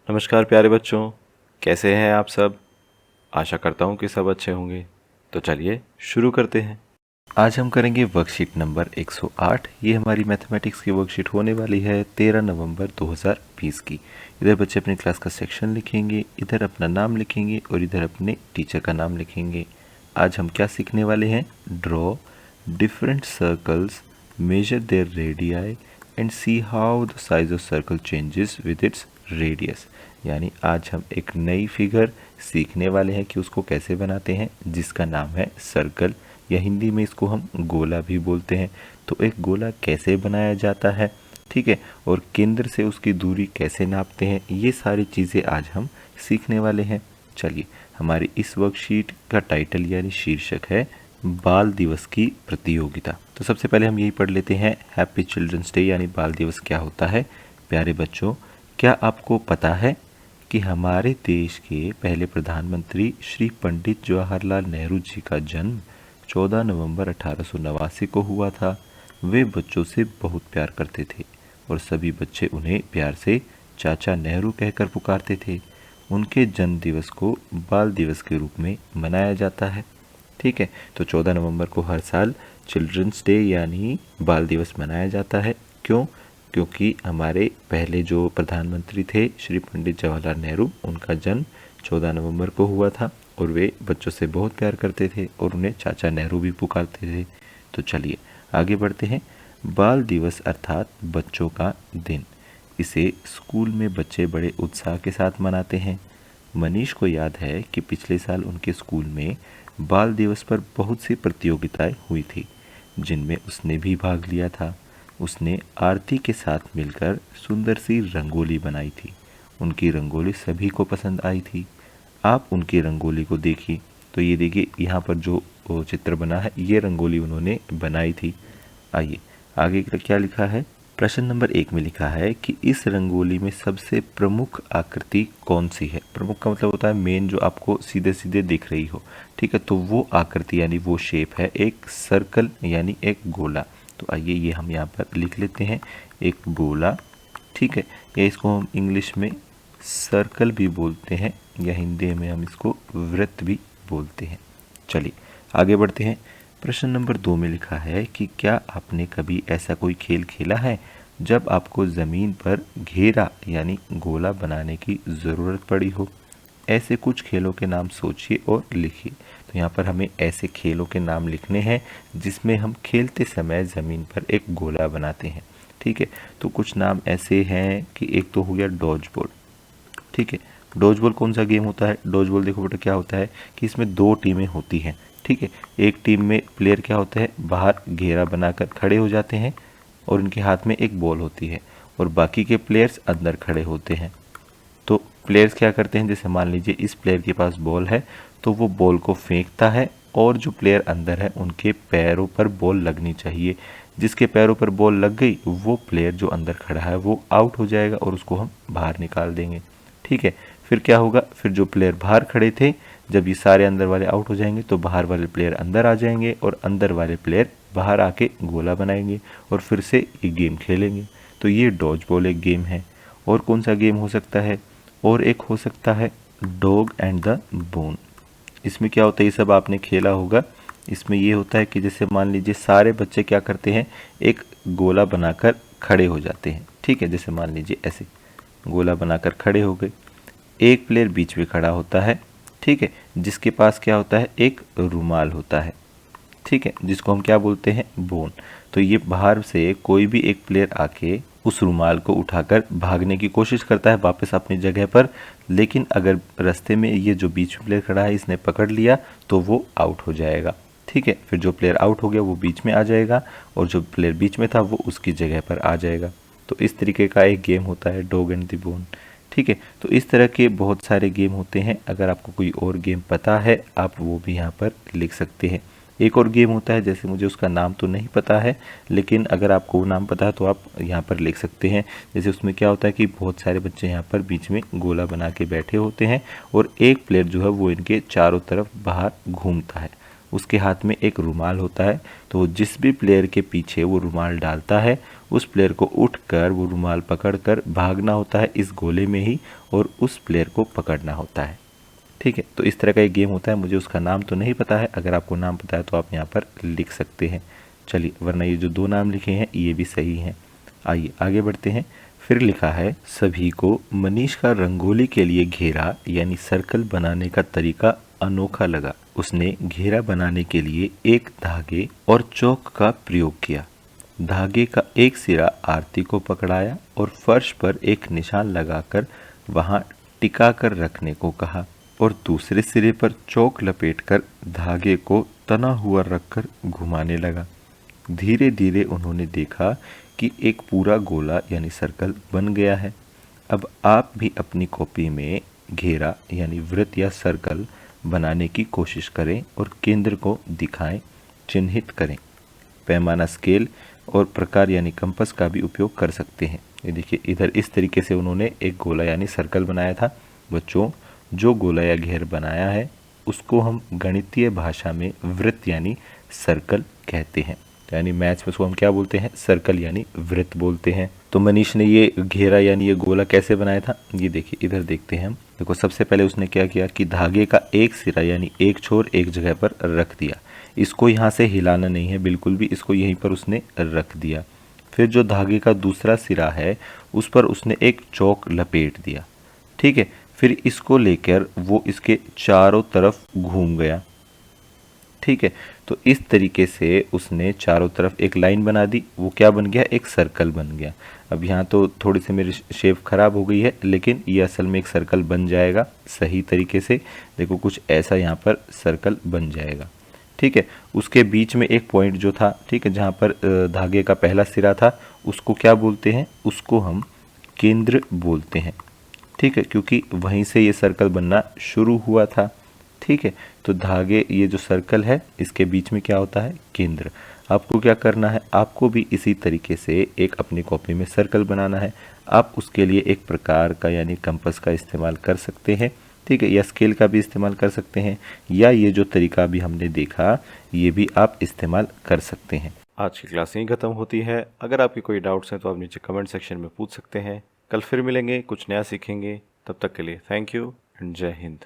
नमस्कार प्यारे बच्चों, कैसे हैं आप सब। आशा करता हूँ कि सब अच्छे होंगे। तो चलिए शुरू करते हैं। आज हम करेंगे वर्कशीट नंबर 108। ये हमारी मैथमेटिक्स की वर्कशीट होने वाली है 13 नवंबर 2020 की। इधर बच्चे अपनी क्लास का सेक्शन लिखेंगे, इधर अपना नाम लिखेंगे और इधर अपने टीचर का नाम लिखेंगे। आज हम क्या सीखने वाले हैं? Draw different circles, measure their radii and see how the size of circle changes with its radius. यानी आज हम एक नई फिगर सीखने वाले हैं कि उसको कैसे बनाते हैं, जिसका नाम है सर्कल, या हिंदी में इसको हम गोला भी बोलते हैं। तो एक गोला कैसे बनाया जाता है, ठीक है, और केंद्र से उसकी दूरी कैसे नापते हैं, ये सारी चीज़ें आज हम सीखने वाले हैं। चलिए, हमारी इस वर्कशीट का टाइटल यानी शीर्षक है बाल दिवस की प्रतियोगिता। तो सबसे पहले हम यही पढ़ लेते हैं, हैप्पी चिल्ड्रंस डे यानी बाल दिवस क्या होता है। प्यारे बच्चों, क्या आपको पता है कि हमारे देश के पहले प्रधानमंत्री श्री पंडित जवाहरलाल नेहरू जी का जन्म 14 नवंबर 1889 को हुआ था। वे बच्चों से बहुत प्यार करते थे और सभी बच्चे उन्हें प्यार से चाचा नेहरू कहकर पुकारते थे। उनके जन्म दिवस को बाल दिवस के रूप में मनाया जाता है। ठीक है, तो 14 नवंबर को हर साल चिल्ड्रंस डे यानी बाल दिवस मनाया जाता है। क्यों? क्योंकि हमारे पहले जो प्रधानमंत्री थे श्री पंडित जवाहरलाल नेहरू, उनका जन्म 14 नवंबर को हुआ था और वे बच्चों से बहुत प्यार करते थे और उन्हें चाचा नेहरू भी पुकारते थे। तो चलिए आगे बढ़ते हैं। बाल दिवस अर्थात बच्चों का दिन, इसे स्कूल में बच्चे बड़े उत्साह के साथ मनाते हैं। मनीष को याद है कि पिछले साल उनके स्कूल में बाल दिवस पर बहुत सी प्रतियोगिताएं हुई थी, जिनमें उसने भी भाग लिया था। उसने आरती के साथ मिलकर सुंदर सी रंगोली बनाई थी। उनकी रंगोली सभी को पसंद आई थी। आप उनकी रंगोली को देखिए, तो ये देखिए यहाँ पर जो चित्र बना है, ये रंगोली उन्होंने बनाई थी। आइए आगे क्या लिखा है। प्रश्न नंबर 1 में लिखा है कि इस रंगोली में सबसे प्रमुख आकृति कौन सी है। प्रमुख का मतलब होता है मेन, जो आपको सीधे सीधे दिख रही हो। ठीक है, तो वो आकृति यानी वो शेप है एक सर्कल यानी एक गोला। तो आइए ये हम यहाँ पर लिख लेते हैं, एक गोला। ठीक है, या इसको हम इंग्लिश में सर्कल भी बोलते हैं या हिंदी में हम इसको वृत्त भी बोलते हैं। चलिए आगे बढ़ते हैं। प्रश्न नंबर 2 में लिखा है कि क्या आपने कभी ऐसा कोई खेल खेला है जब आपको ज़मीन पर घेरा यानी गोला बनाने की ज़रूरत पड़ी हो। ऐसे कुछ खेलों के नाम सोचिए और लिखिए। तो यहाँ पर हमें ऐसे खेलों के नाम लिखने हैं जिसमें हम खेलते समय ज़मीन पर एक गोला बनाते हैं। ठीक है, तो कुछ नाम ऐसे हैं कि एक तो हो गया डॉज बॉल। ठीक है, डॉज बॉल कौन सा गेम होता है? डॉज बॉल देखो बेटा क्या होता है कि इसमें 2 टीमें होती हैं। ठीक है, एक टीम में प्लेयर क्या होता है, बाहर घेरा बनाकर खड़े हो जाते हैं और उनके हाथ में एक बॉल होती है और बाकी के प्लेयर्स अंदर खड़े होते हैं। तो प्लेयर्स क्या करते हैं, जैसे मान लीजिए इस प्लेयर के पास बॉल है तो वो बॉल को फेंकता है और जो प्लेयर अंदर है उनके पैरों पर बॉल लगनी चाहिए। जिसके पैरों पर बॉल लग गई वो प्लेयर जो अंदर खड़ा है वो आउट हो जाएगा और उसको हम बाहर निकाल देंगे। ठीक है, फिर क्या होगा, फिर जो प्लेयर बाहर खड़े थे, जब ये सारे अंदर वाले आउट हो जाएंगे तो बाहर वाले प्लेयर अंदर आ जाएंगे और अंदर वाले प्लेयर बाहर आके गोला बनाएंगे और फिर से ये गेम खेलेंगे। तो ये डॉज बॉल एक गेम है। और कौन सा गेम हो सकता है? और एक हो सकता है डॉग एंड द बोन। इसमें क्या होता है, ये सब आपने खेला होगा। इसमें ये होता है कि जैसे मान लीजिए सारे बच्चे क्या करते हैं, एक गोला बनाकर खड़े हो जाते हैं। ठीक है, जैसे मान लीजिए ऐसे गोला बनाकर खड़े हो गए। एक प्लेयर बीच में खड़ा होता है, ठीक है, जिसके पास क्या होता है, एक रुमाल होता है। ठीक है, जिसको हम क्या बोलते हैं, बोन। तो ये बाहर से कोई भी एक प्लेयर आके उस रुमाल को उठाकर भागने की कोशिश करता है वापस अपनी जगह पर, लेकिन अगर रास्ते में ये जो बीच में प्लेयर खड़ा है इसने पकड़ लिया तो वो आउट हो जाएगा। ठीक है, फिर जो प्लेयर आउट हो गया वो बीच में आ जाएगा और जो प्लेयर बीच में था वो उसकी जगह पर आ जाएगा। तो इस तरीके का एक गेम होता है डॉग एंड द बोन। ठीक है, तो इस तरह के बहुत सारे गेम होते हैं। अगर आपको कोई और गेम पता है आप वो भी यहाँ पर लिख सकते हैं। एक और गेम होता है, जैसे मुझे उसका नाम तो नहीं पता है, लेकिन अगर आपको वो नाम पता है तो आप यहाँ पर लिख सकते हैं। जैसे उसमें क्या होता है कि बहुत सारे बच्चे यहाँ पर बीच में गोला बना के बैठे होते हैं और एक प्लेयर जो है वो इनके चारों तरफ बाहर घूमता है। उसके हाथ में एक रुमाल होता है, तो जिस भी प्लेयर के पीछे वो रुमाल डालता है उस प्लेयर को उठकर वो रुमाल पकड़कर भागना होता है इस गोले में ही और उस प्लेयर को पकड़ना होता है। ठीक है, तो इस तरह का एक गेम होता है, मुझे उसका नाम तो नहीं पता है, अगर आपको नाम पता है तो आप यहाँ पर लिख सकते हैं। चलिए, वरना ये जो 2 नाम लिखे हैं ये भी सही हैं। आइए आगे बढ़ते हैं। फिर लिखा है, सभी को मनीष का रंगोली के लिए घेरा यानी सर्कल बनाने का तरीका अनोखा लगा। उसने घेरा बनाने के लिए एक धागे और चौक का प्रयोग किया। धागे का एक सिरा आरती को पकड़ाया और फर्श पर एक निशान लगाकर वहां टिका कर रखने को कहा और दूसरे सिरे पर चौक लपेटकर धागे को तना हुआ रखकर घुमाने लगा। धीरे धीरे उन्होंने देखा कि एक पूरा गोला यानी सर्कल बन गया है। अब आप भी अपनी कॉपी में घेरा यानी वृत्त या सर्कल बनाने की कोशिश करें और केंद्र को दिखाएं, चिन्हित करें। पैमाना, स्केल और प्रकार यानी कंपास का भी उपयोग कर सकते हैं। ये देखिए, इधर इस तरीके से उन्होंने एक गोला यानी सर्कल बनाया था। बच्चों, जो गोला या घेर बनाया है उसको हम गणितीय भाषा में वृत्त यानी सर्कल कहते हैं, यानी मैथ्स में उसको हम क्या बोलते हैं, सर्कल यानी वृत्त बोलते हैं। तो मनीष ने ये घेरा यानी ये गोला कैसे बनाया था, ये देखिए, इधर देखते हैं हम। देखो, सबसे पहले उसने क्या किया कि धागे का एक सिरा यानी एक छोर एक जगह पर रख दिया। इसको यहाँ से हिलाना नहीं है बिल्कुल भी, इसको यहीं पर उसने रख दिया। फिर जो धागे का दूसरा सिरा है उस पर उसने एक चौक लपेट दिया। ठीक है, फिर इसको लेकर वो इसके चारों तरफ घूम गया। ठीक है, तो इस तरीके से उसने चारों तरफ एक लाइन बना दी। वो क्या बन गया, एक सर्कल बन गया। अब यहाँ तो थोड़ी सी मेरी शेप खराब हो गई है, लेकिन ये असल में एक सर्कल बन जाएगा सही तरीके से। देखो, कुछ ऐसा यहाँ पर सर्कल बन जाएगा। ठीक है, उसके बीच में एक पॉइंट जो था, ठीक है, जहाँ पर धागे का पहला सिरा था, उसको क्या बोलते हैं, उसको हम केंद्र बोलते हैं। ठीक है, क्योंकि वहीं से ये सर्कल बनना शुरू हुआ था। ठीक है, तो धागे, ये जो सर्कल है इसके बीच में क्या होता है, केंद्र। आपको क्या करना है, आपको भी इसी तरीके से एक अपनी कॉपी में सर्कल बनाना है। आप उसके लिए एक प्रकार का यानी कंपास का इस्तेमाल कर सकते हैं। ठीक है, या स्केल का भी इस्तेमाल कर सकते हैं, या ये जो तरीका भी हमने देखा ये भी आप इस्तेमाल कर सकते हैं। आज की क्लास यहीं ख़त्म होती है। अगर आपकी कोई डाउट्स हैं तो आप नीचे कमेंट सेक्शन में पूछ सकते हैं। कल फिर मिलेंगे, कुछ नया सीखेंगे। तब तक के लिए थैंक यू एंड जय हिंद।